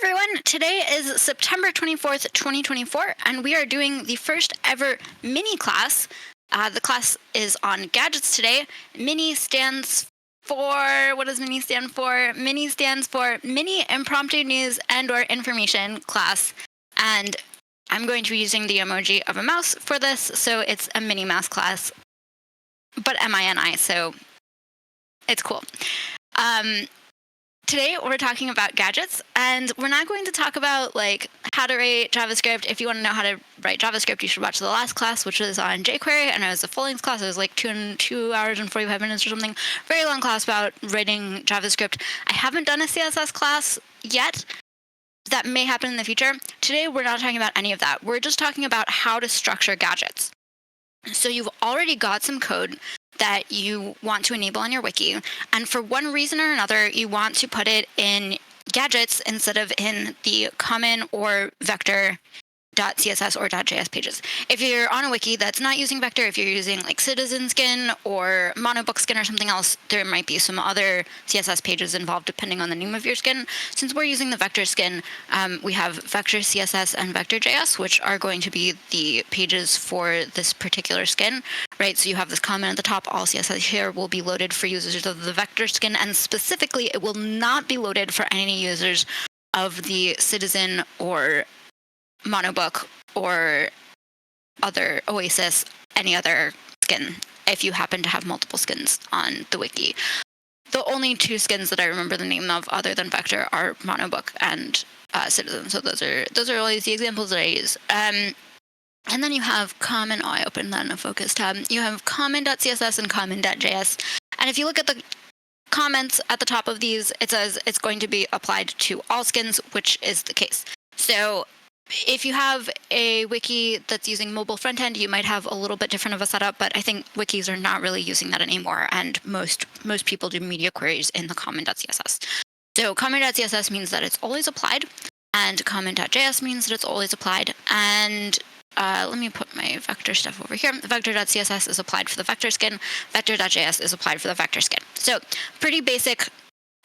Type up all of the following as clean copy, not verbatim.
Everyone, today is September 24th, 2024, and we are doing the first ever mini class. The class is on gadgets today. Mini stands for, what does mini stand for? Mini stands for Mini Impromptu News and/or Information class. And I'm going to be using the emoji of a mouse for this, so it's a mini mouse class, but MINI, so it's cool. Today, we're talking about gadgets, and we're not going to talk about how to write JavaScript. If you want to know how to write JavaScript, you should watch the last class, which was on jQuery, and it was a full-length class. It was like 2 hours and 45 minutes or something. Very long class about writing JavaScript. I haven't done a CSS class yet. That may happen in the future. Today, we're not talking about any of that. We're just talking about how to structure gadgets. So you've already got some code that you want to enable on your wiki, and for one reason or another, you want to put it in gadgets instead of in the common or vector.css or .js pages. If you're on a wiki that's not using vector, if you're using like Citizen Skin or Monobook Skin or something else, there might be some other CSS pages involved depending on the name of your skin. Since we're using the vector skin, we have vector CSS and vector.js, which are going to be the pages for this particular skin, right? So you have this comment at the top, all CSS here will be loaded for users of the vector skin, and specifically, it will not be loaded for any users of the Citizen or Monobook or other Oasis, any other skin, if you happen to have multiple skins on the wiki. The only two skins that I remember the name of other than Vector are Monobook and Citizen. So those are always the examples that I use. And then you have common, I opened that in a focus tab. You have common.css and common.js. And if you look at the comments at the top of these, it says it's going to be applied to all skins, which is the case. So if you have a wiki that's using mobile front end, you might have a little bit different of a setup, but I think wikis are not really using that anymore, and most people do media queries in the common.css. So common.css means that it's always applied, and common.js means that it's always applied. And let me put my vector stuff over here. Vector.css is applied for the vector skin. Vector.js is applied for the vector skin. So pretty basic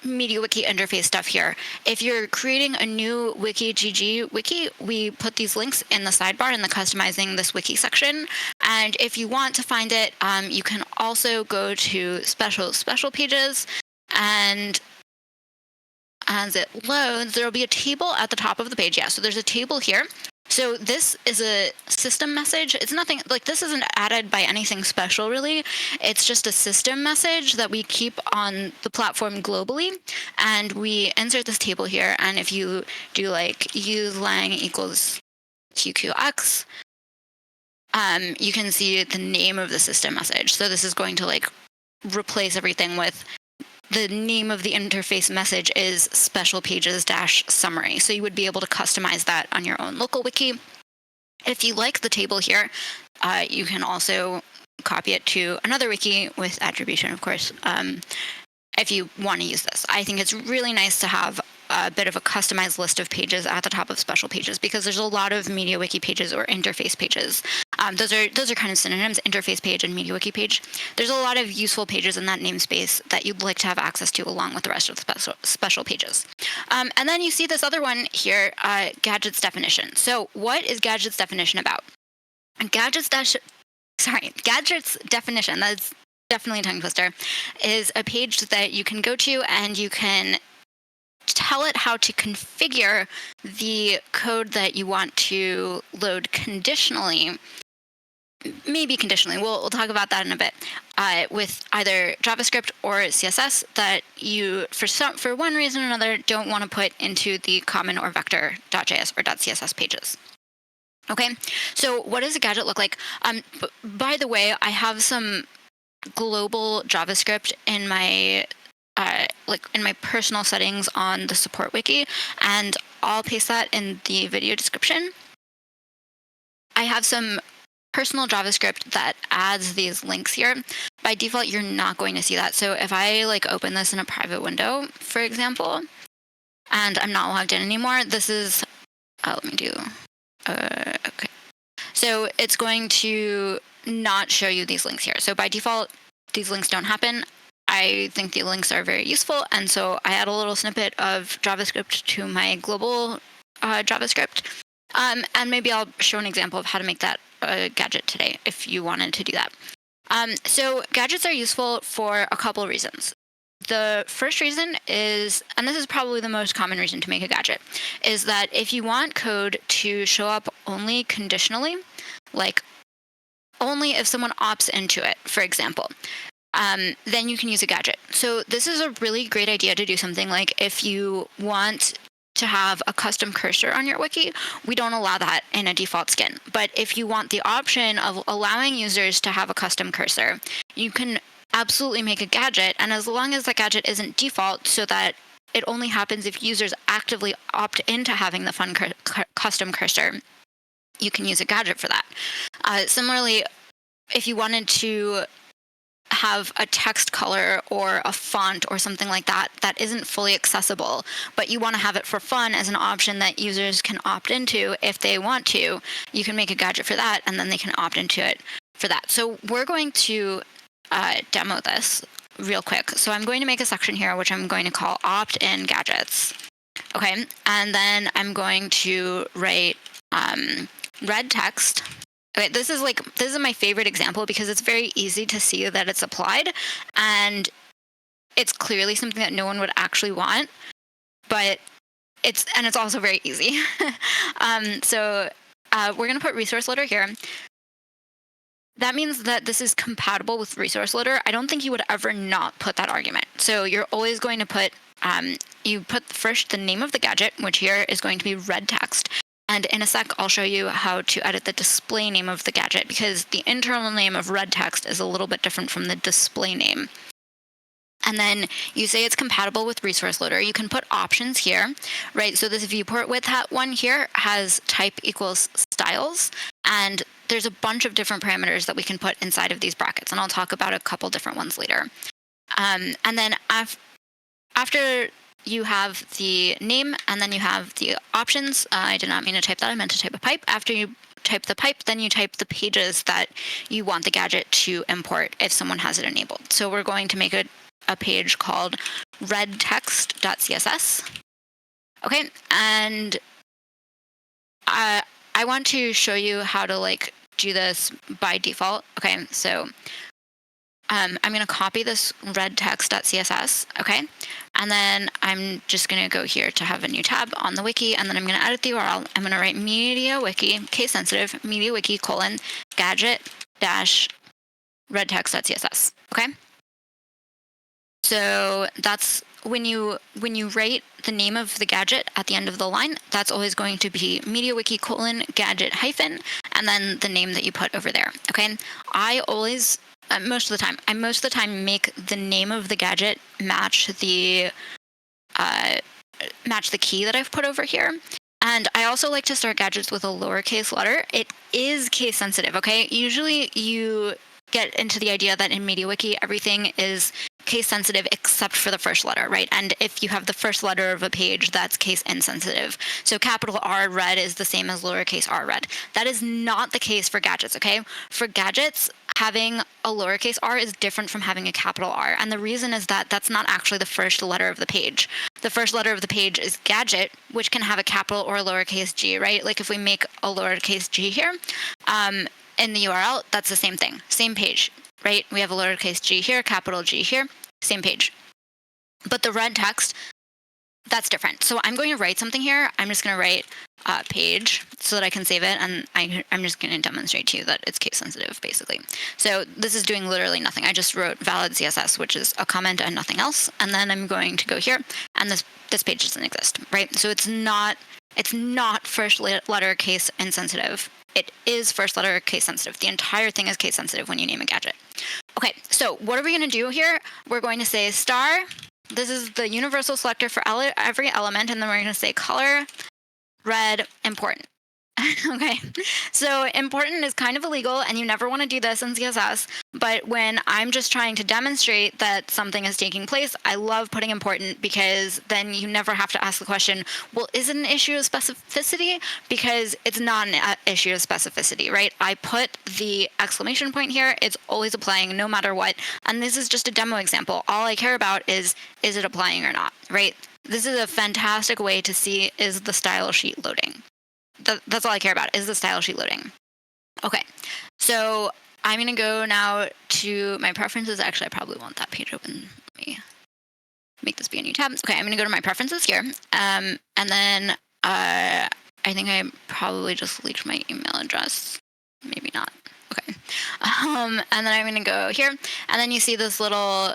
MediaWiki interface stuff here. If you're creating a new WikiGG wiki, we put these links in the sidebar in the customizing this wiki section. And if you want to find it, you can also go to special pages, and as it loads, there'll be a table at the top of the page. Yeah, so there's a table here. So this is a system message. It's nothing, this isn't added by anything special, really. It's just a system message that we keep on the platform globally. And we insert this table here. And if you do use lang equals QQX, you can see the name of the system message. So this is going to replace everything with the name of the interface message is special pages -summary. So you would be able to customize that on your own local wiki. If you like the table here, you can also copy it to another wiki with attribution, of course, if you want to use this. I think it's really nice to have a bit of a customized list of pages at the top of special pages, because there's a lot of MediaWiki pages or interface pages. Those are kind of synonyms, interface page and MediaWiki page. There's a lot of useful pages in that namespace that you'd like to have access to along with the rest of the special pages. And then you see this other one here, gadgets definition. So what is gadgets definition about? Gadgets definition, that's definitely a tongue twister, is a page that you can go to and you can tell it how to configure the code that you want to load conditionally. Maybe conditionally. We'll talk about that in a bit. With either JavaScript or CSS that you, for one reason or another, don't want to put into the common or vector.js or .css pages. Okay, so what does a gadget look like? By the way, I have some global JavaScript in my in my personal settings on the support wiki, and I'll paste that in the video description. I have some personal JavaScript that adds these links here. By default, you're not going to see that. So if I open this in a private window, for example, and I'm not logged in anymore, this is, let me do, okay. So it's going to not show you these links here. So by default, these links don't happen. I think the links are very useful. And so I add a little snippet of JavaScript to my global JavaScript. And maybe I'll show an example of how to make that a gadget today if you wanted to do that. So gadgets are useful for a couple of reasons. The first reason is, and this is probably the most common reason to make a gadget, is that if you want code to show up only conditionally, like only if someone opts into it, for example, then you can use a gadget. So this is a really great idea to do something like if you want to have a custom cursor on your wiki, we don't allow that in a default skin. But if you want the option of allowing users to have a custom cursor, you can absolutely make a gadget. And as long as that gadget isn't default, so that it only happens if users actively opt into having the fun custom cursor, you can use a gadget for that. Similarly, if you wanted to have a text color or a font or something like that that isn't fully accessible, but you want to have it for fun as an option that users can opt into if they want to, you can make a gadget for that, and then they can opt into it for that. So we're going to demo this real quick. So I'm going to make a section here, which I'm going to call opt-in gadgets. Okay, and then I'm going to write red text. Okay, this is my favorite example because it's very easy to see that it's applied, and it's clearly something that no one would actually want, but it's also very easy. So we're going to put resource loader here. That means that this is compatible with resource loader. I don't think you would ever not put that argument. So you're always going to put, you put first the name of the gadget, which here is going to be red text. And in a sec, I'll show you how to edit the display name of the gadget because the internal name of red text is a little bit different from the display name. And then you say it's compatible with resource loader. You can put options here, right? So this viewport with that one here has type equals styles. And there's a bunch of different parameters that we can put inside of these brackets. And I'll talk about a couple different ones later. And then after you have the name and then you have the options. I did not mean to type that. I meant to type a pipe. After you type the pipe, then you type the pages that you want the gadget to import if someone has it enabled. So we're going to make a page called redtext.css. Okay, and I want to show you how to do this by default. Okay, so I'm going to copy this redtext.css, okay? And then I'm just going to go here to have a new tab on the wiki, and then I'm going to edit the URL. I'm going to write MediaWiki, case sensitive, MediaWiki : gadget dash redtext.css, okay? So that's when you write the name of the gadget at the end of the line, that's always going to be MediaWiki : gadget hyphen, and then the name that you put over there, okay? I always... most of the time make the name of the gadget match the key that I've put over here. And I also like to start gadgets with a lowercase letter. It is case sensitive, okay? Usually you get into the idea that in MediaWiki, everything is case sensitive except for the first letter, right? And if you have the first letter of a page, that's case insensitive. So capital R red is the same as lowercase r red. That is not the case for gadgets, okay? For gadgets, having a lowercase r is different from having a capital R. And the reason is that that's not actually the first letter of the page. The first letter of the page is gadget, which can have a capital or a lowercase g, right? Like if we make a lowercase g here, in the URL, that's the same thing, same page, right? We have a lowercase g here, capital G here, same page. But the red text, that's different. So I'm going to write something here. I'm just going to write page so that I can save it. And I'm just going to demonstrate to you that it's case sensitive, basically. So this is doing literally nothing. I just wrote valid CSS, which is a comment and nothing else. And then I'm going to go here, and this page doesn't exist, right? So it's not first letter case insensitive. It is first letter case sensitive. The entire thing is case sensitive when you name a gadget. Okay, so what are we going to do here? We're going to say star. This is the universal selector for every element, and then we're going to say color red important. Okay. So important is kind of illegal, and you never want to do this in CSS. But when I'm just trying to demonstrate that something is taking place, I love putting important because then you never have to ask the question, well, is it an issue of specificity? Because it's not an issue of specificity, right? I put the exclamation point here. It's always applying no matter what. And this is just a demo example. All I care about is it applying or not, right? This is a fantastic way to see, is the style sheet loading? That's all I care about, is the style sheet loading. Okay, so I'm going to go now to my preferences. Actually, I probably want that page open. Let me make this be a new tab. Okay, I'm going to go to my preferences here. And then I think I probably just leaked my email address. Maybe not. Okay. And then I'm going to go here. And then you see this little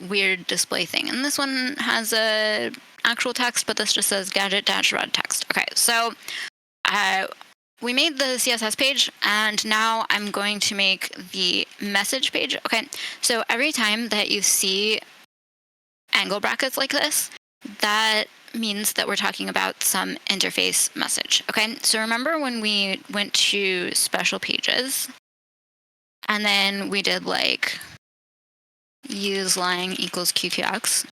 weird display thing. And this one has a actual text, but this just says gadget-red text. Okay, so we made the CSS page, and now I'm going to make the message page. Okay, so every time that you see angle brackets like this, that means that we're talking about some interface message. Okay, so remember when we went to special pages, and then we did like use lang equals QQX.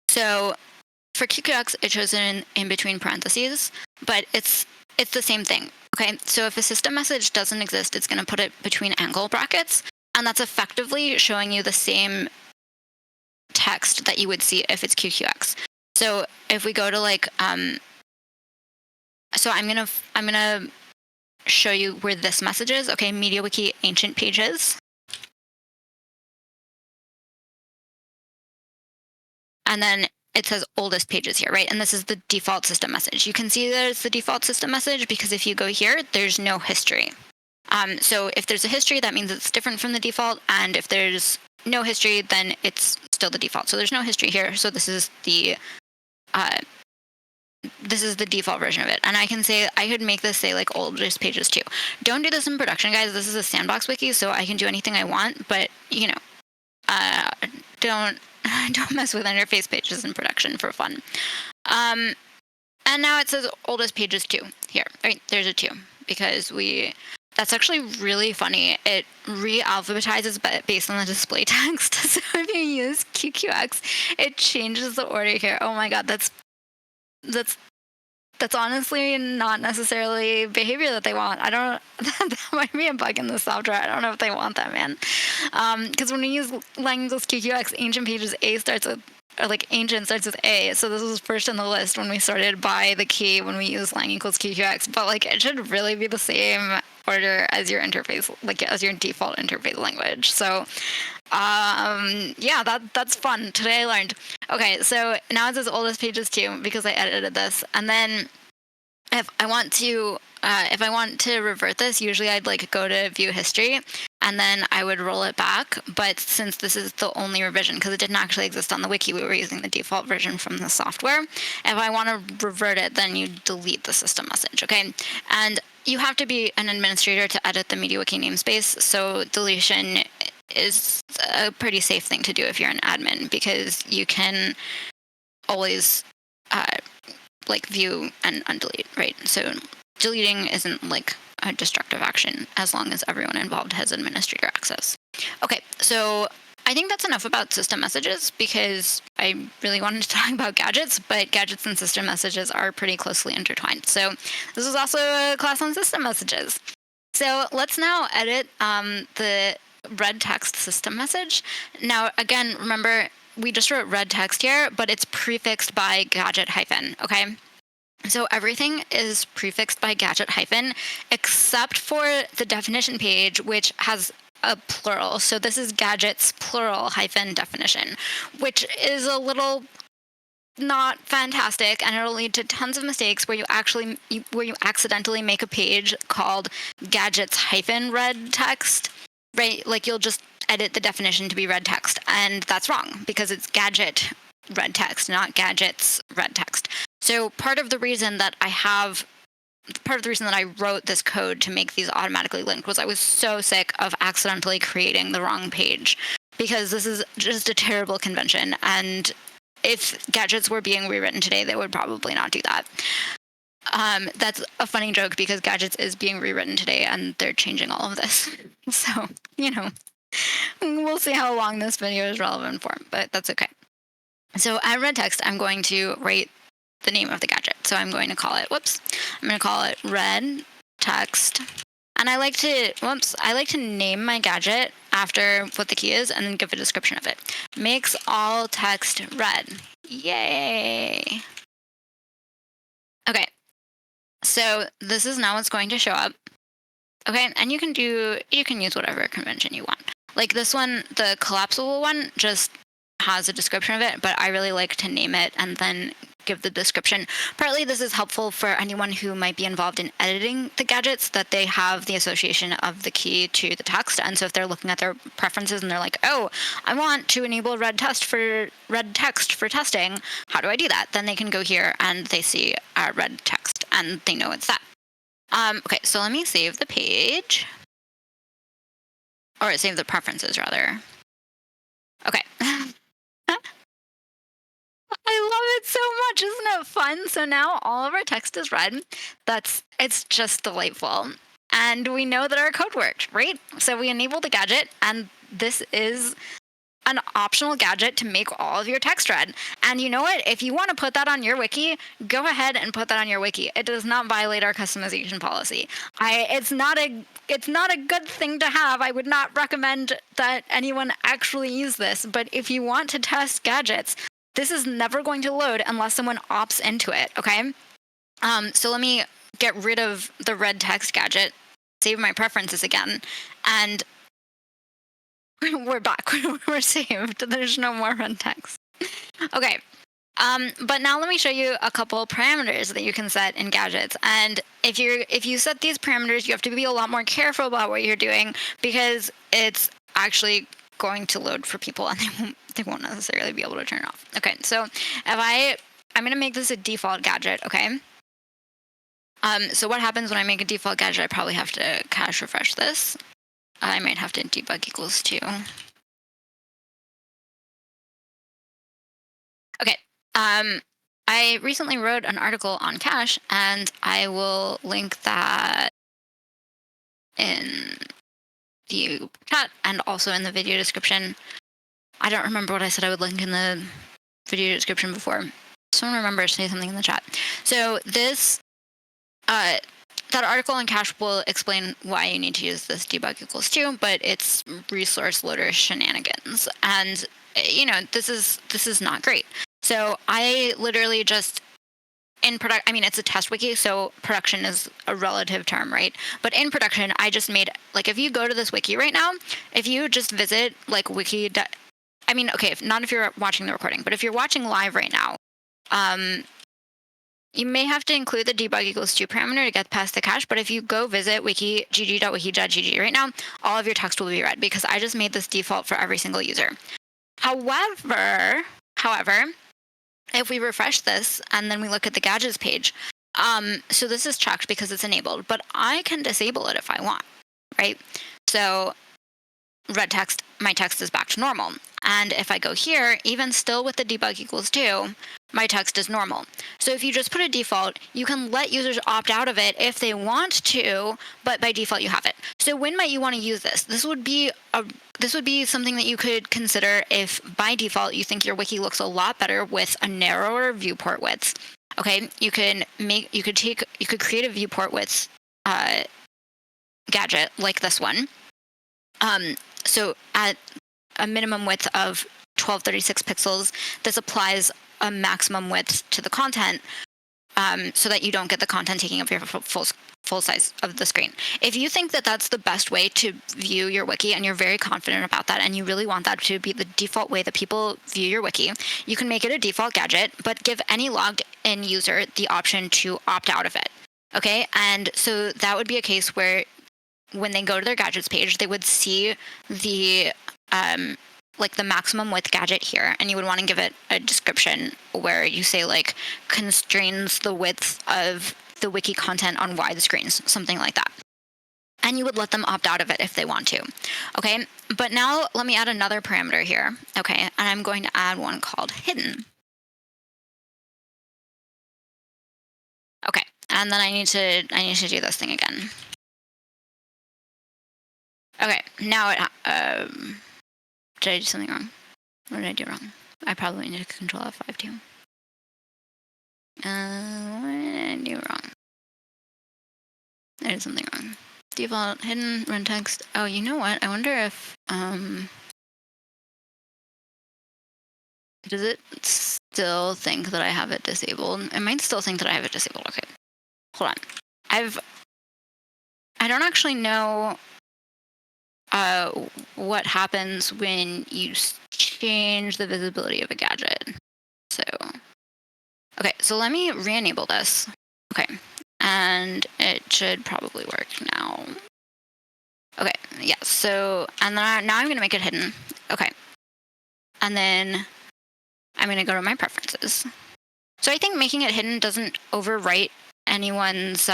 So for QQX, it shows in between parentheses, but it's the same thing. Okay, so if a system message doesn't exist, it's going to put it between angle brackets, and that's effectively showing you the same text that you would see if it's QQX. So if we go to like, so I'm gonna show you where this message is. Okay, MediaWiki ancient pages, and then it says oldest pages here, right? And this is the default system message. You can see that it's the default system message because if you go here, there's no history. So if there's a history, that means it's different from the default. And if there's no history, then it's still the default. So there's no history here. So this is the default version of it. And I can say, I could make this say like oldest pages too. Don't do this in production, guys. This is a sandbox wiki, so I can do anything I want, but you know, don't mess with interface pages in production for fun. And now it says oldest pages 2 here. Right, there's a 2 because that's actually really funny. It re-alphabetizes based on the display text. So if you use QQX, it changes the order here. Oh my god, that's honestly not necessarily behavior that they want. I don't. That might be a bug in the software. I don't know if they want that, man. Because when we use lang equals QQX, ancient pages A starts with, or like ancient starts with A. So this was first in the list when we sorted by the key when we use lang equals QQX. But like it should really be the same order as your interface, like as your default interface language. So yeah, that's fun. Today I learned. Okay, so now it says oldest pages 2 because I edited this, and then if I want to revert this, usually I'd like go to view history and then I would roll it back. But since this is the only revision, because it didn't actually exist on the wiki, we were using the default version from the software. If I want to revert it, then you delete the system message, okay? And you have to be an administrator to edit the MediaWiki namespace, so deletion is a pretty safe thing to do if you're an admin, because you can always like view and undelete, right? So deleting isn't like a destructive action as long as everyone involved has administrator access. Okay, so I think that's enough about system messages because I really wanted to talk about gadgets, but gadgets and system messages are pretty closely intertwined. So this is also a class on system messages. So let's now edit the red text system message. Now, again, remember, we just wrote red text here, but it's prefixed by gadget hyphen, okay? So everything is prefixed by gadget hyphen, except for the definition page, which has a plural. So this is gadgets plural hyphen definition, which is a little not fantastic, and it'll lead to tons of mistakes where you accidentally make a page called gadgets hyphen red text, right? Like you'll just edit the definition to be red text, and that's wrong because it's gadget red text, not gadgets red text. So part of the reason that I wrote this code to make these automatically linked was I was so sick of accidentally creating the wrong page, because this is just a terrible convention, and if gadgets were being rewritten today, they would probably not do that. That's a funny joke because Gadgets is being rewritten today and they're changing all of this. So, you know, we'll see how long this video is relevant for, but that's okay. So at red text, I'm going to write the name of the gadget. So I'm going to call it, I'm going to call it red text. And I like to name my gadget after what the key is and then give a description of it. Makes all text red. Yay. Okay. So this is now what's going to show up. Okay. And you can use whatever convention you want. Like this one, the collapsible one just has a description of it, but I really like to name it and then give the description. Partly this is helpful for anyone who might be involved in editing the gadgets, that they have the association of the key to the text. And so if they're looking at their preferences and they're like, oh, I want to enable red text for testing, how do I do that? Then they can go here and they see red text and they know it's that. Okay, so let me save the page. Or save the preferences, rather. Okay. I love it so much. Isn't it fun? So now all of our text is red. It's just delightful. And we know that our code worked, right? So we enable the gadget, and this is an optional gadget to make all of your text red. And you know what? If you want to put that on your wiki, go ahead and put that on your wiki. It does not violate our customization policy. It's not a good thing to have. I would not recommend that anyone actually use this. But if you want to test gadgets, this is never going to load unless someone opts into it, okay? So let me get rid of the red text gadget, save my preferences again, and we're back. We're saved. There's no more red text. Okay. But now let me show you a couple parameters that you can set in gadgets. And if you set these parameters, you have to be a lot more careful about what you're doing because it's actually going to load for people and they won't necessarily be able to turn it off. Okay, so I'm going to make this a default gadget, okay? So what happens when I make a default gadget? I probably have to cache refresh this. I might have to debug equals 2. Okay. I recently wrote an article on cache, and I will link that in the chat and also in the video description. I don't remember what I said I would link in the video description before. Someone remember to say something in the chat. So this, that article on cache will explain why you need to use this debug equals 2, but it's resource loader shenanigans. And, this is not great. So I literally just it's a test wiki, so production is a relative term, right? But in production, I just made, if you go to this wiki right now, if you just visit, wiki, not if you're watching the recording, but if you're watching live right now, you may have to include the debug equals 2 parameter to get past the cache, but if you go visit gg.wiki.gg right now, all of your text will be red because I just made this default for every single user. However, if we refresh this and then we look at the gadgets page, so this is checked because it's enabled, but I can disable it if I want, right? So red text, my text is back to normal. And if I go here, even still with the debug equals 2, my text is normal. So if you just put a default, you can let users opt out of it if they want to, but by default you have it. So when might you want to use this? This would be something that you could consider if by default you think your wiki looks a lot better with a narrower viewport width. Okay, you could create a viewport width gadget like this one. So at a minimum width of 1236 pixels, this applies a maximum width to the content so that you don't get the content taking up your full size of the screen. If you think that that's the best way to view your wiki and you're very confident about that and you really want that to be the default way that people view your wiki, you can make it a default gadget, but give any logged in user the option to opt out of it. Okay, and so that would be a case where when they go to their gadgets page, they would see the the maximum width gadget here, and you would want to give it a description where you say constrains the width of the wiki content on wide screens, something like that. And you would let them opt out of it if they want to. Okay, but now let me add another parameter here. Okay, and I'm going to add one called hidden. Okay, And then I need to do this thing again. Okay, now did I do something wrong? What did I do wrong? I probably need to control F5 too. What did I do wrong? I did something wrong. Default, hidden, run text. Oh, you know what? I wonder if, does it still think that I have it disabled? It might still think that I have it disabled. Okay, hold on. I don't actually know what happens when you change the visibility of a gadget. So, okay, so let me re-enable this. Okay, and it should probably work now. Okay, yeah, so, and then now I'm going to make it hidden. Okay, and then I'm going to go to my preferences. So I think making it hidden doesn't overwrite anyone's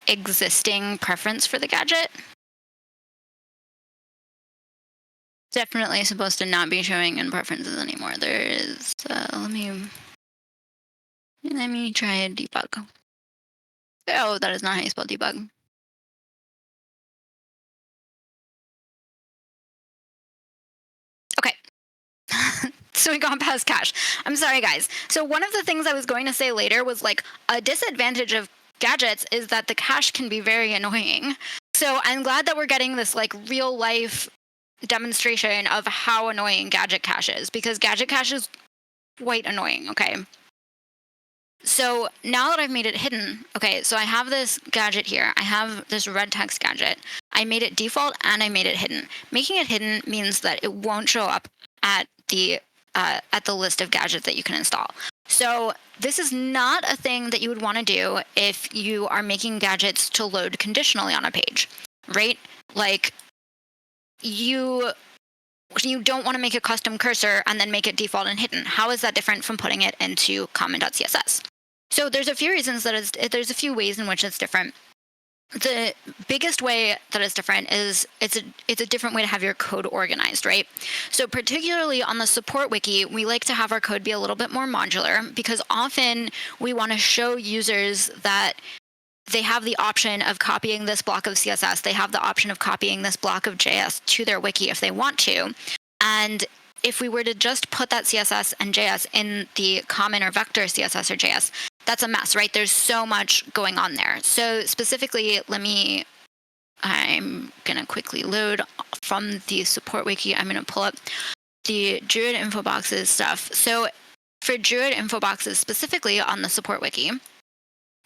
existing preference for the gadget. Definitely supposed to not be showing in preferences anymore. There is, let me try a debug. Oh, that is not how you spell debug. Okay. So we got past cache. I'm sorry, guys. So one of the things I was going to say later was like a disadvantage of gadgets is that the cache can be very annoying. So I'm glad that we're getting this like real life demonstration of how annoying gadget cache is, because gadget cache is quite annoying. Okay. So now that I've made it hidden, okay, so I have this gadget here. I have this red text gadget. I made it default and I made it hidden. Making it hidden means that it won't show up at the list of gadgets that you can install. So this is not a thing that you would want to do if you are making gadgets to load conditionally on a page, right? Like you don't want to make a custom cursor and then make it default and hidden. How is that different from putting it into common.css? So there's a few reasons there's a few ways in which it's different. The biggest way that it's different is it's a different way to have your code organized, right? So particularly on the support wiki, we like to have our code be a little bit more modular, because often we want to show users that they have the option of copying this block of CSS. They have the option of copying this block of JS to their wiki if they want to. And if we were to just put that CSS and JS in the common or vector CSS or JS, that's a mess, right? There's so much going on there. So specifically, I'm going to quickly load from the support wiki. I'm going to pull up the Druid info boxes stuff. So for Druid info boxes specifically on the support wiki,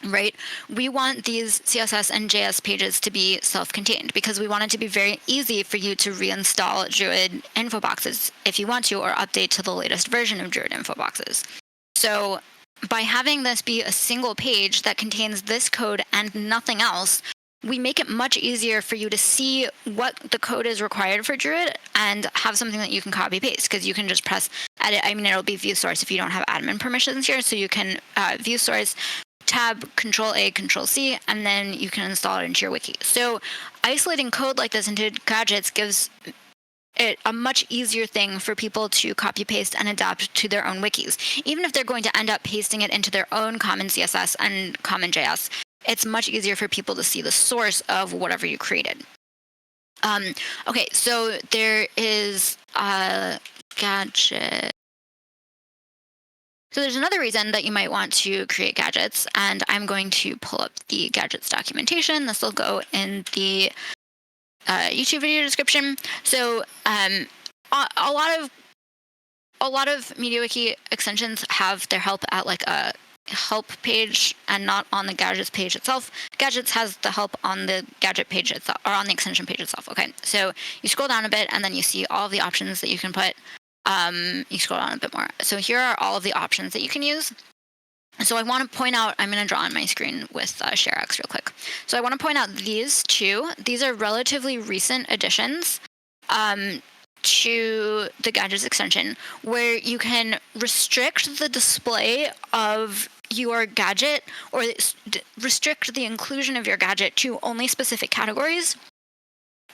right, we want these CSS and JS pages to be self-contained, because we want it to be very easy for you to reinstall Druid info boxes if you want to, or update to the latest version of Druid info boxes. So by having this be a single page that contains this code and nothing else, we make it much easier for you to see what the code is required for Druid and have something that you can copy paste, because you can just press edit. I mean, it'll be view source if you don't have admin permissions here. So you can view source, tab, Control A, Control C, and then you can install it into your wiki. So isolating code like this into gadgets gives it a much easier thing for people to copy paste and adapt to their own wikis. Even if they're going to end up pasting it into their own common CSS and common JS, it's much easier for people to see the source of whatever you created. Okay, so there is a gadget. So there's another reason that you might want to create gadgets, and I'm going to pull up the gadgets documentation. This will go in the YouTube video description. So a lot of MediaWiki extensions have their help at like a help page and not on the gadgets page itself. Gadgets has the help on the gadget page itself, or on the extension page itself. Okay, so you scroll down a bit and then you see all of the options that you can put. You scroll down a bit more. So here are all of the options that you can use. So I want to point out, I'm going to draw on my screen with ShareX real quick. So I want to point out these two. These are relatively recent additions to the gadgets extension, where you can restrict the display of your gadget, or restrict the inclusion of your gadget to only specific categories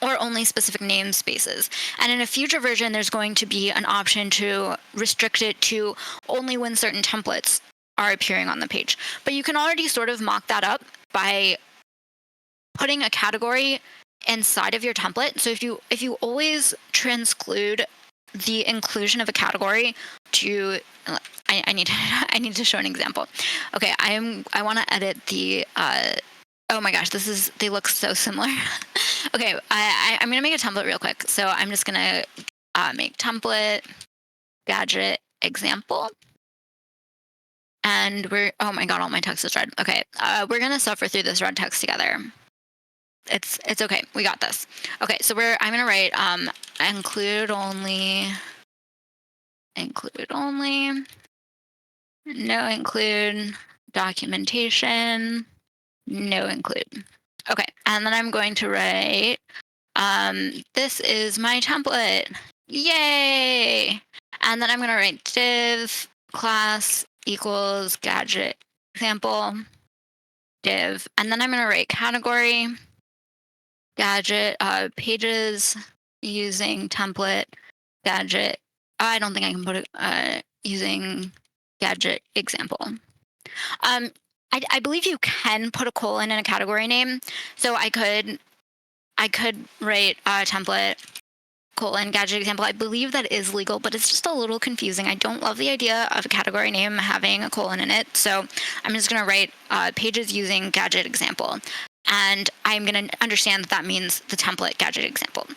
or only specific namespaces. And in a future version, there's going to be an option to restrict it to only when certain templates are appearing on the page. But you can already sort of mock that up by putting a category inside of your template. So if you always transclude the inclusion of a category to I need I need to show an example. Okay, I want to edit the oh my gosh, they look so similar. Okay, I'm gonna make a template real quick. So I'm just gonna make template gadget example. And oh my god, all my text is red. Okay, we're gonna suffer through this red text together. It's okay. We got this. Okay, so I'm gonna write include only, no include, documentation, no include. Okay, and then I'm going to write this is my template. Yay! And then I'm gonna write div class equals gadget example div, and then I'm gonna write category gadget pages using template gadget. I don't think I can put it using gadget example. I believe you can put a colon in a category name, so I could write template colon gadget example. I believe that is legal, but it's just a little confusing. I don't love the idea of a category name having a colon in it, so I'm just going to write pages using gadget example. And I'm going to understand that means the template gadget example.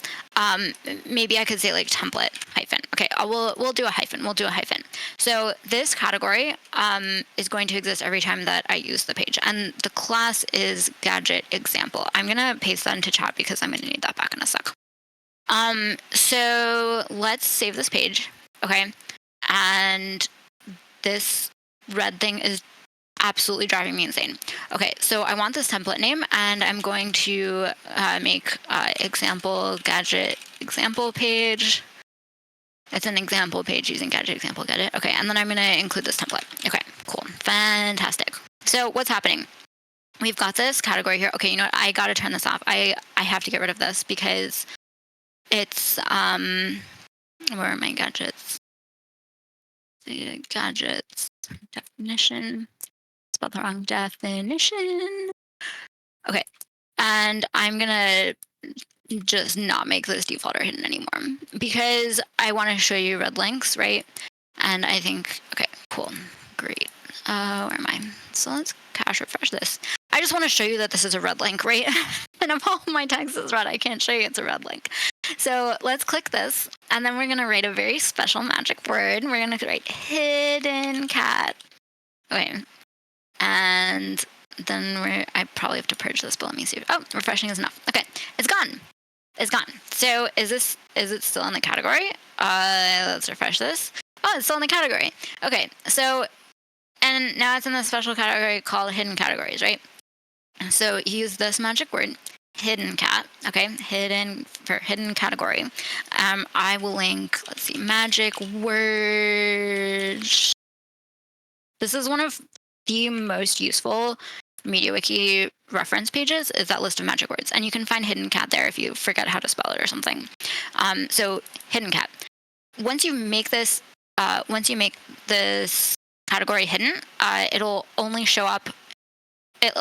Maybe I could say like template hyphen. Okay, we'll do a hyphen. We'll do a hyphen. So this category is going to exist every time that I use the page. And the class is gadget example. I'm going to paste that into chat because I'm going to need that back in a sec. So let's save this page. Okay. And this red thing is absolutely driving me insane. Okay, so I want this template name, and I'm going to make example gadget example page. It's an example page using gadget example, get it? Okay, and then I'm going to include this template. Okay, cool, fantastic. So what's happening? We've got this category here. Okay, you know what? I got to turn this off. I have to get rid of this because it's where are my gadgets? The gadgets definition. Spelled the wrong definition. Okay, and I'm gonna just not make this default or hidden anymore because I want to show you red links, right? And I think, okay, cool, great. Where am I? So let's cache refresh this. I just want to show you that this is a red link, right? And if all my text is red, I can't show you it's a red link. So let's click this, and then we're gonna write a very special magic word. We're gonna write hidden cat. Okay. And then I probably have to purge this, but let me see. Oh, refreshing is enough. Okay, it's gone. It's gone. So is it still in the category? Let's refresh this. Oh, it's still in the category. Okay, so, and now it's in the special category called hidden categories, right? So use this magic word, hidden cat, okay? Hidden for hidden category. I will link, let's see, magic words. This is one of the most useful MediaWiki reference pages is that list of magic words. And you can find hidden cat there if you forget how to spell it or something. So hidden cat. Once you make this category hidden, it'll only show up. It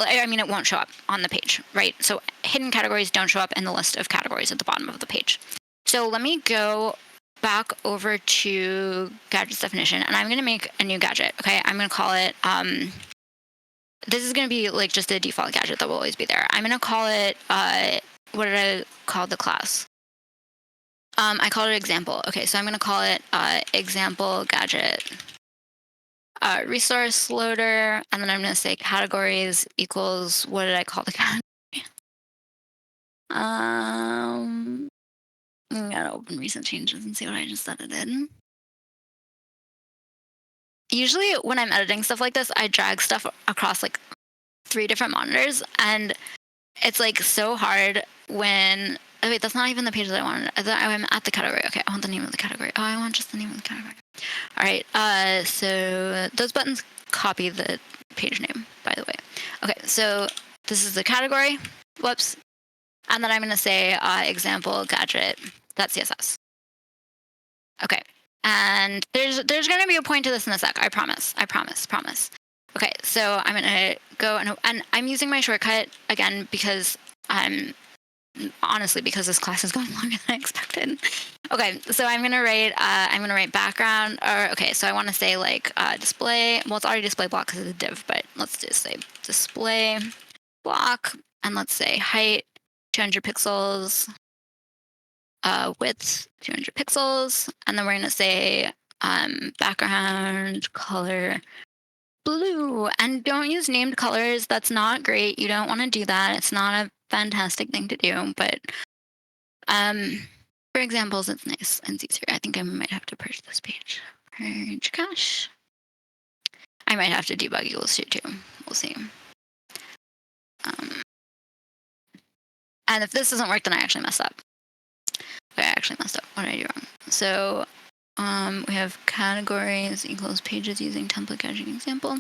won't show up on the page, right? So hidden categories don't show up in the list of categories at the bottom of the page. So let me go back over to gadgets definition, and I'm going to make a new gadget. Okay, I'm going to call it this is going to be like just a default gadget that will always be there. I'm going to call it what did I call the class? I called it example. Okay, so I'm going to call it example gadget resource loader, and then I'm going to say categories equals what did I call the category? I'm gonna open recent changes and see what I just edited. Usually when I'm editing stuff like this, I drag stuff across like 3 different monitors, and it's like so hard when, oh wait, that's not even the page that I wanted. I'm at the category. Okay, I want the name of the category. Oh, I want just the name of the category. All right, so those buttons copy the page name, by the way. Okay, so this is the category. Whoops. And then I'm going to say example gadget.css. Okay. And there's going to be a point to this in a sec. I promise. Okay, so I'm gonna go and I'm using my shortcut again because honestly because this class is going longer than I expected. Okay, so I'm gonna write background, or okay, so I want to say like display. Well, it's already display block because it's a div, but let's just say display block, and let's say height 200 pixels, width 200 pixels, and then we're gonna say background color blue. And don't use named colors. That's not great. You don't want to do that. It's not a fantastic thing to do. But for examples, it's nice and easier. I think I might have to purge this page. Purge cache. I might have to debug equals here too. We'll see. And if this doesn't work, then I actually messed up. Okay, I actually messed up. What did I do wrong? So we have categories equals pages using template gadget example.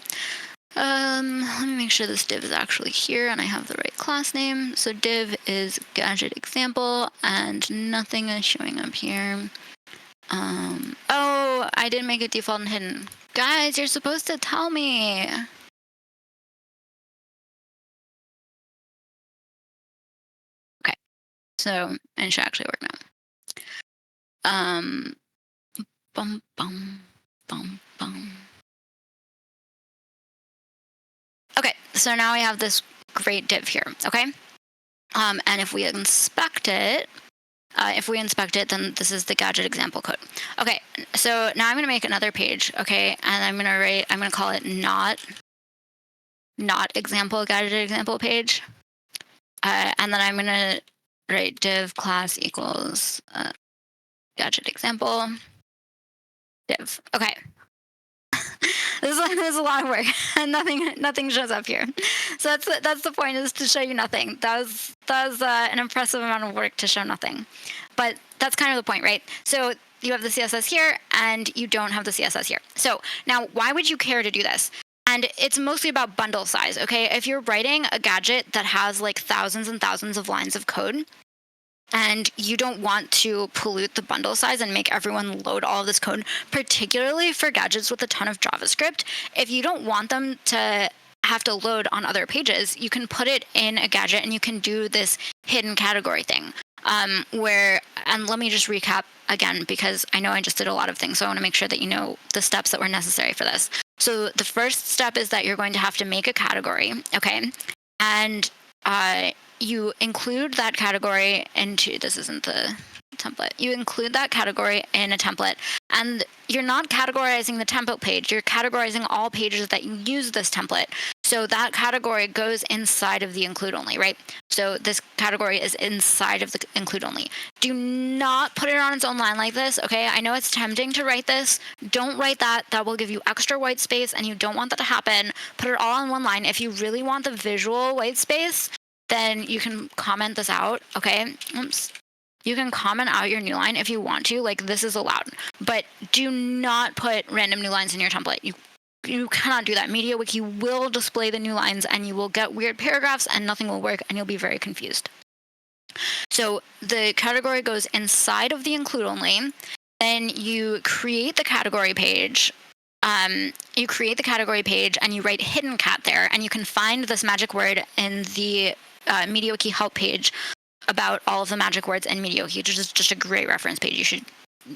Let me make sure this div is actually here and I have the right class name. So div is gadget example and nothing is showing up here. Oh, I didn't make it default and hidden. Guys, you're supposed to tell me. Okay, so it should actually work now. Bum bum bum bum. Okay, so now we have this great div here. Okay, and if we inspect it, then this is the gadget example code. Okay, so now I'm going to make another page, okay, and I'm going to call it not example gadget example page. And then I'm going to write div class equals gadget example div. Okay. This is a lot of work, and nothing shows up here. So that's the point, is to show you nothing. That was an impressive amount of work to show nothing, but that's kind of the point, right? So you have the CSS here, and you don't have the CSS here. So now, why would you care to do this? And it's mostly about bundle size, okay? If you're writing a gadget that has like thousands and thousands of lines of code, and you don't want to pollute the bundle size and make everyone load all of this code, particularly for gadgets with a ton of JavaScript, if you don't want them to have to load on other pages, you can put it in a gadget and you can do this hidden category thing. And let me just recap again, because I know I just did a lot of things, so I want to make sure that you know the steps that were necessary for this. So the first step is that you're going to have to make a category, okay? And you include that category into, this isn't the template, you include that category in a template, and you're not categorizing the template page, you're categorizing all pages that use this template. So that category goes inside of the include only, right? So this category is inside of the include only. Do not put it on its own line like this, okay? I know it's tempting to write this. Don't write that. That will give you extra white space, and you don't want that to happen. Put it all on one line. If you really want the visual white space, then you can comment this out, okay? Oops. You can comment out your new line if you want to, like this is allowed, but do not put random new lines in your template. You cannot do that. MediaWiki will display the new lines and you will get weird paragraphs and nothing will work and you'll be very confused. So the category goes inside of the include only. Then you create the category page. You create the category page and you write hidden cat there, and you can find this magic word in the MediaWiki help page about all of the magic words in MediaWiki, which is just a great reference page.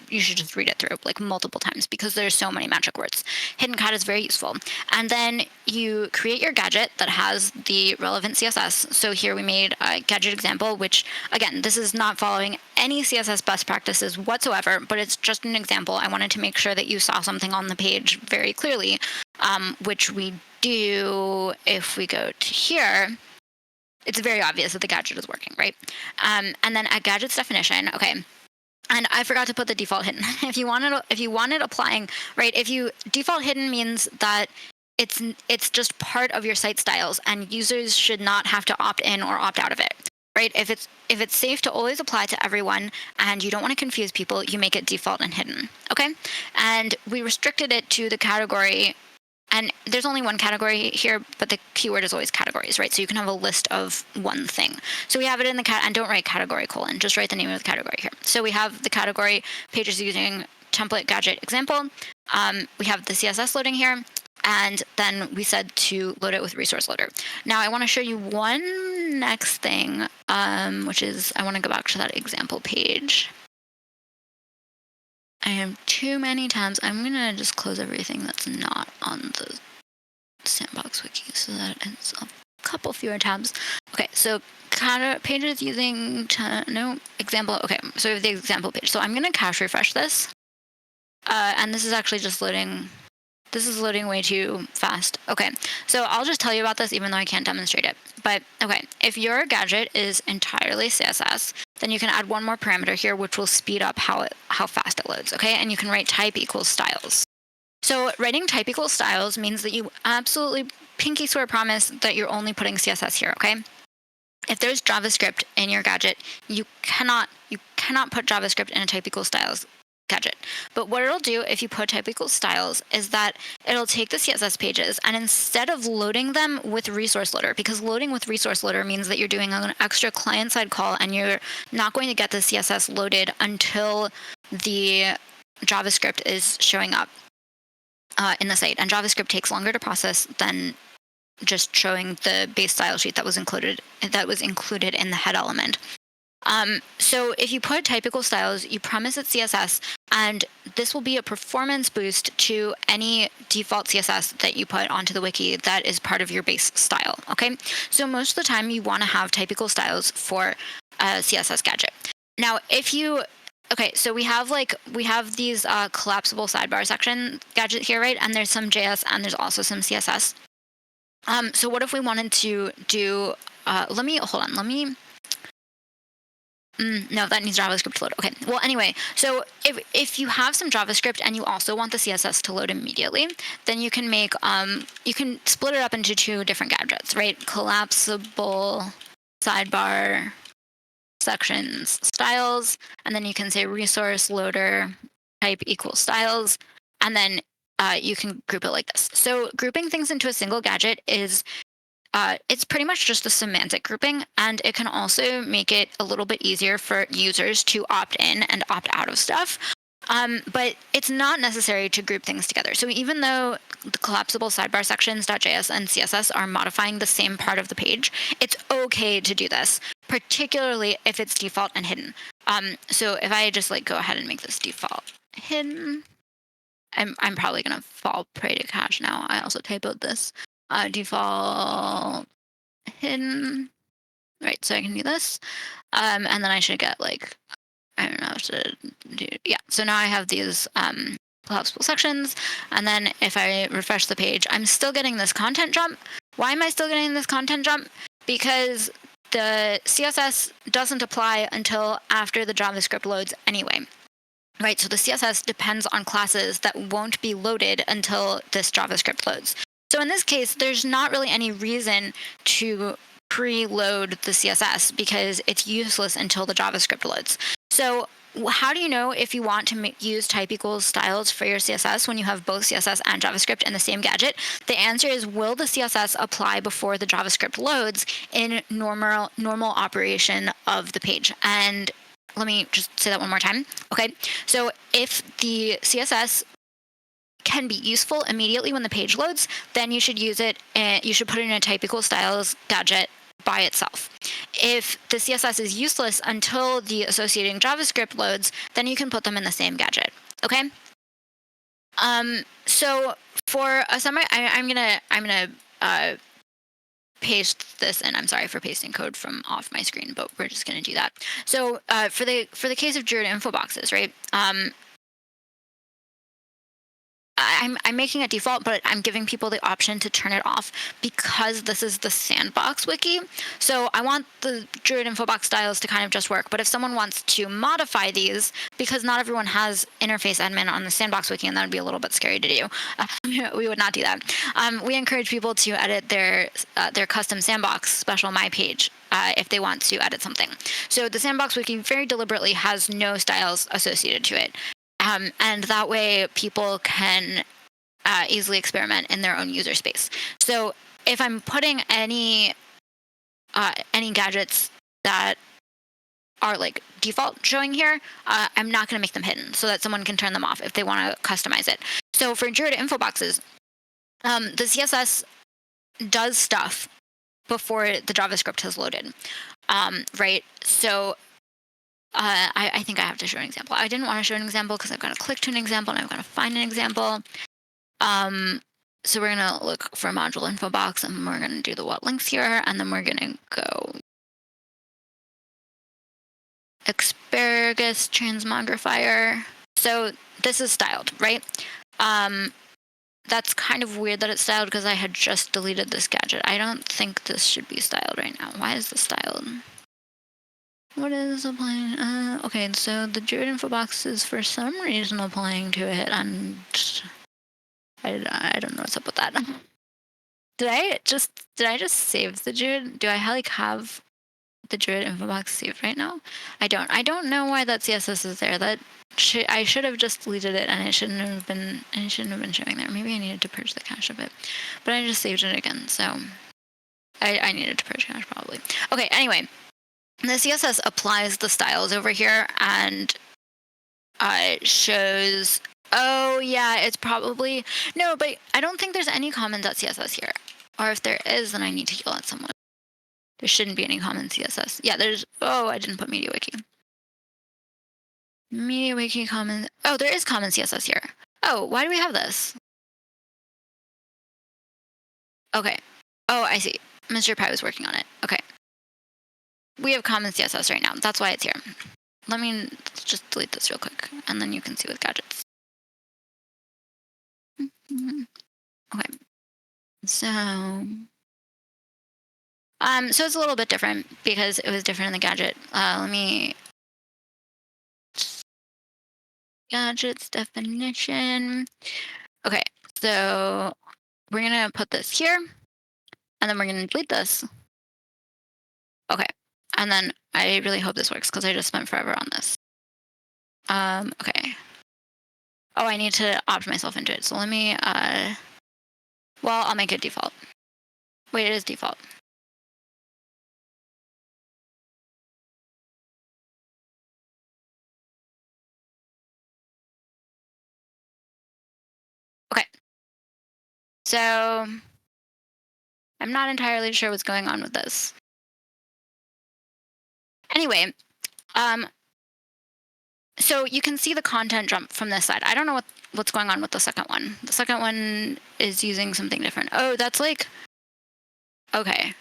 You should just read it through like multiple times because there's so many magic words. Hidden cat is very useful. And then you create your gadget that has the relevant CSS. So here we made a gadget example, which again, this is not following any CSS best practices whatsoever, but it's just an example. I wanted to make sure that you saw something on the page very clearly, which we do if we go to here. It's very obvious that the gadget is working, right? And then at gadget's definition, okay. And I forgot to put the default hidden. If you wanted applying, right? If you default hidden means that it's just part of your site styles, and users should not have to opt in or opt out of it, right? If it's safe to always apply to everyone, and you don't want to confuse people, you make it default and hidden, okay? And we restricted it to the category. And there's only one category here, but the keyword is always categories, right? So you can have a list of one thing. So we have it in the and don't write category : just write the name of the category here. So we have the category pages using template gadget example. We have the CSS loading here. And then we said to load it with resource loader. Now I want to show you one next thing, which is I want to go back to that example page. I have too many tabs. I'm going to just close everything that's not on the Sandbox Wiki so that it's a couple fewer tabs. Okay, so pages using no example. Okay, so we have the example page. So I'm going to cache refresh this. And this is actually just loading. This is loading way too fast. Okay, so I'll just tell you about this even though I can't demonstrate it. But okay, if your gadget is entirely CSS, then you can add one more parameter here, which will speed up how fast it loads, okay? And you can write type equals styles. So writing type equals styles means that you absolutely pinky swear promise that you're only putting CSS here, okay? If there's JavaScript in your gadget, you cannot put JavaScript in a type equals styles gadget. But what it'll do if you put type equals styles is that it'll take the CSS pages and instead of loading them with resource loader, because loading with resource loader means that you're doing an extra client-side call and you're not going to get the CSS loaded until the JavaScript is showing up in the site. And JavaScript takes longer to process than just showing the base style sheet that was included in the head element. So if you put type equals styles, you promise it's CSS, and this will be a performance boost to any default CSS that you put onto the wiki that is part of your base style, okay? So most of the time you want to have type equals styles for a CSS gadget. Now, okay, so we have these collapsible sidebar section gadget here, right? And there's some JS and there's also some CSS. So what if we wanted to do, no, that needs JavaScript to load. Okay. Well, anyway, so if you have some JavaScript and you also want the CSS to load immediately, then you can make you can split it up into two different gadgets, right? Collapsible sidebar sections styles, and then you can say resource loader type equals styles, and then you can group it like this. So grouping things into a single gadget is it's pretty much just a semantic grouping, and it can also make it a little bit easier for users to opt in and opt out of stuff. But it's not necessary to group things together. So even though the collapsible sidebar sections.js and CSS are modifying the same part of the page, it's okay to do this, particularly if it's default and hidden. So if I just go ahead and make this default hidden, I'm probably gonna fall prey to cache now. I also typoed this. Default hidden, right? So I can do this, and then I should get I don't know to do. Yeah. So now I have these collapsible sections, and then if I refresh the page, I'm still getting this content jump. Why am I still getting this content jump? Because the CSS doesn't apply until after the JavaScript loads anyway. Right, so the CSS depends on classes that won't be loaded until this JavaScript loads. So in this case, there's not really any reason to preload the CSS because it's useless until the JavaScript loads. So how do you know if you want to use type equals styles for your CSS when you have both CSS and JavaScript in the same gadget? The answer is, will the CSS apply before the JavaScript loads in normal operation of the page? And let me just say that one more time. Okay, so if the CSS can be useful immediately when the page loads, then you should use it and you should put it in a type equals styles gadget by itself. If the CSS is useless until the associating JavaScript loads, then you can put them in the same gadget. Okay. So for a summary, I'm gonna paste this in. I'm sorry for pasting code from off my screen, but we're just going to do that. So for the case of Druid info boxes, right? I'm making it default, but I'm giving people the option to turn it off because this is the Sandbox wiki. So I want the Druid info box styles to kind of just work. But if someone wants to modify these, because not everyone has interface admin on the Sandbox wiki, and that would be a little bit scary to do, we would not do that. We encourage people to edit their custom Sandbox special my page if they want to edit something. So the Sandbox wiki very deliberately has no styles associated to it. And that way people can easily experiment in their own user space. So if I'm putting any gadgets that are default showing here, I'm not going to make them hidden so that someone can turn them off if they want to customize it. So for Druid info boxes, The CSS does stuff before the JavaScript has loaded, right? So I think I have to show an example. I didn't want to show an example because I've got to click to an example and I've got to find an example. So we're going to look for module info box and we're going to do the what links here. And then we're going to go asparagus transmogrifier. So this is styled, right? That's kind of weird that it's styled because I had just deleted this gadget. I don't think this should be styled right now. Why is this styled? What is applying? Okay, so the Druid info box is for some reason applying to it, and I don't know what's up with that. Did I just save the Druid? Do I like have the Druid info box saved right now? I don't know why that CSS is there. I should have just deleted it, and it shouldn't have been showing there. Maybe I needed to purge the cache of it, but I just saved it again, so I needed to purge cache probably. Okay, anyway, the CSS applies the styles over here and shows. Oh yeah, it's probably no, but I don't think there's any common.css here. Or if there is, then I need to yell at someone. There shouldn't be any common CSS. Yeah, there's. Oh, I didn't put MediaWiki. MediaWiki common. Oh, there is common CSS here. Oh, why do we have this? Okay. Oh, I see. Mr. Pi was working on it. Okay. We have common CSS right now. That's why it's here. Let's just delete this real quick, and then you can see with gadgets. Okay. So it's a little bit different because it was different in the gadget. Gadgets definition. Okay, so we're gonna put this here, and then we're gonna delete this. Okay, and then I really hope this works because I just spent forever on this. Okay. Oh, I need to opt myself into it. So let me. Well, I'll make it default. Wait, it is default. Okay. So I'm not entirely sure what's going on with this. Anyway, so you can see the content jump from this side. I don't know what's going on with the second one. The second one is using something different. Oh, that's like, okay.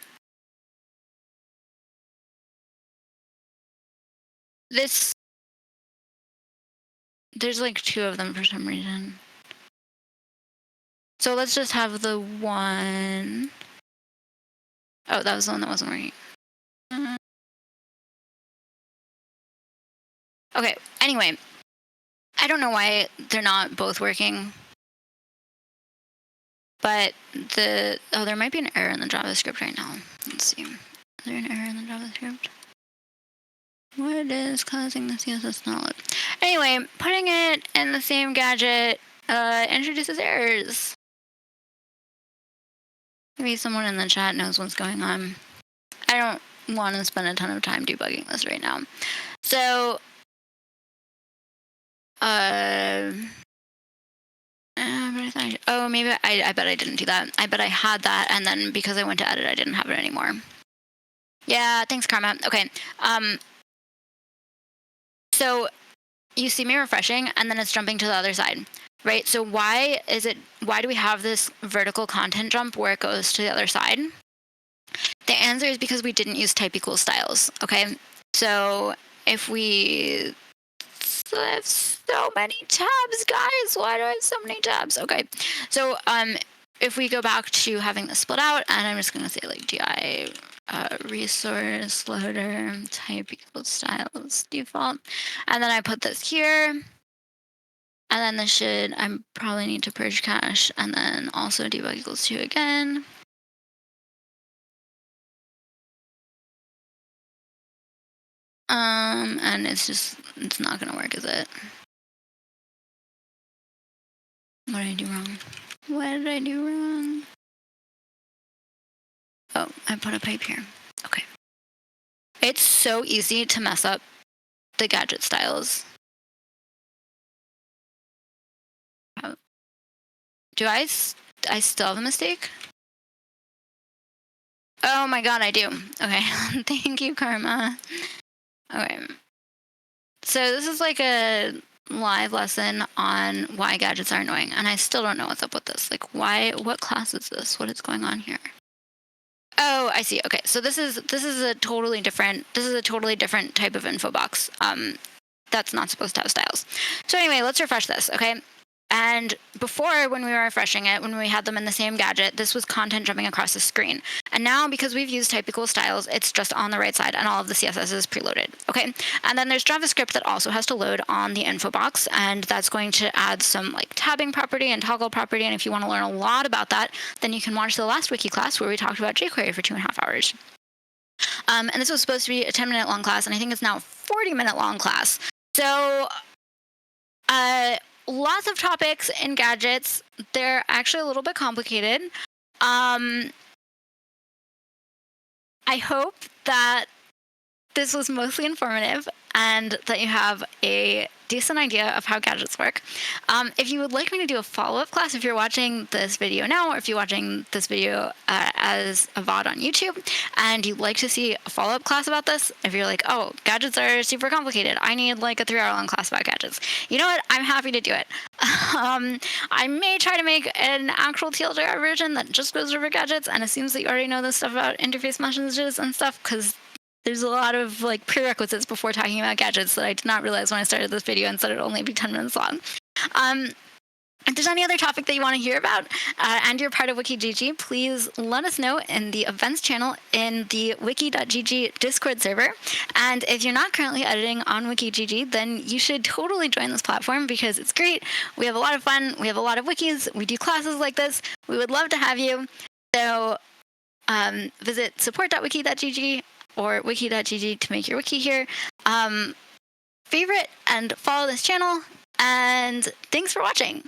There's like two of them for some reason. So let's just have the one. Oh, that was the one that wasn't working. Okay, anyway, I don't know why they're not both working. But there might be an error in the JavaScript right now. Let's see. Is there an error in the JavaScript? What is causing the CSS not load? Anyway, putting it in the same gadget introduces errors. Maybe someone in the chat knows what's going on. I don't want to spend a ton of time debugging this right now. So, maybe I bet I didn't do that. I bet I had that, and then because I went to edit, I didn't have it anymore. Yeah, thanks, Karma. Okay. So you see me refreshing, and then it's jumping to the other side, right? So why do we have this vertical content jump where it goes to the other side? The answer is because we didn't use type equals styles, okay? So if we I have so many tabs, guys. Why do I have so many tabs? Okay, so if we go back to having this split out, and I'm just gonna say like di resource loader type equals styles default, and then I put this here, and then this should I probably need to purge cache, and then also debug equals 2 again. And it's not gonna work, is it? What did I do wrong? What did I do wrong? Oh, I put a pipe here. Okay. It's so easy to mess up the gadget styles. Do I I still have a mistake? Oh my god, I do. Okay. Thank you, Karma. Okay. So this is like a live lesson on why gadgets are annoying, and I still don't know what's up with this. Like, what class is this? What is going on here? Oh, I see. Okay. So this is a totally different type of info box. That's not supposed to have styles. So anyway, let's refresh this, okay? And before, when we were refreshing it, when we had them in the same gadget, this was content jumping across the screen. And now, because we've used type equals styles, it's just on the right side, and all of the CSS is preloaded, okay? And then there's JavaScript that also has to load on the info box, and that's going to add some like tabbing property and toggle property. And if you want to learn a lot about that, then you can watch the last wiki class where we talked about jQuery for 2.5 hours. And this was supposed to be a 10-minute long class, and I think it's now a 40-minute long class. So, lots of topics in gadgets. They're actually a little bit complicated. I hope that this was mostly informative and that you have a decent idea of how gadgets work. If you would like me to do a follow-up class, if you're watching this video now, or if you're watching this video as a VOD on YouTube, and you'd like to see a follow-up class about this, if you're like, oh, gadgets are super complicated, I need like a 3-hour long class about gadgets, you know what? I'm happy to do it. I may try to make an actual TLDR version that just goes over gadgets and assumes that you already know this stuff about interface messages and stuff, because there's a lot of like prerequisites before talking about gadgets that I did not realize when I started this video and said it'd only be 10 minutes long. If there's any other topic that you want to hear about and you're part of WikiGG, please let us know in the events channel in the wiki.gg Discord server. And if you're not currently editing on WikiGG, then you should totally join this platform because it's great. We have a lot of fun. We have a lot of wikis. We do classes like this. We would love to have you. So visit support.wiki.gg or wiki.gg to make your wiki here. Favorite and follow this channel, and thanks for watching.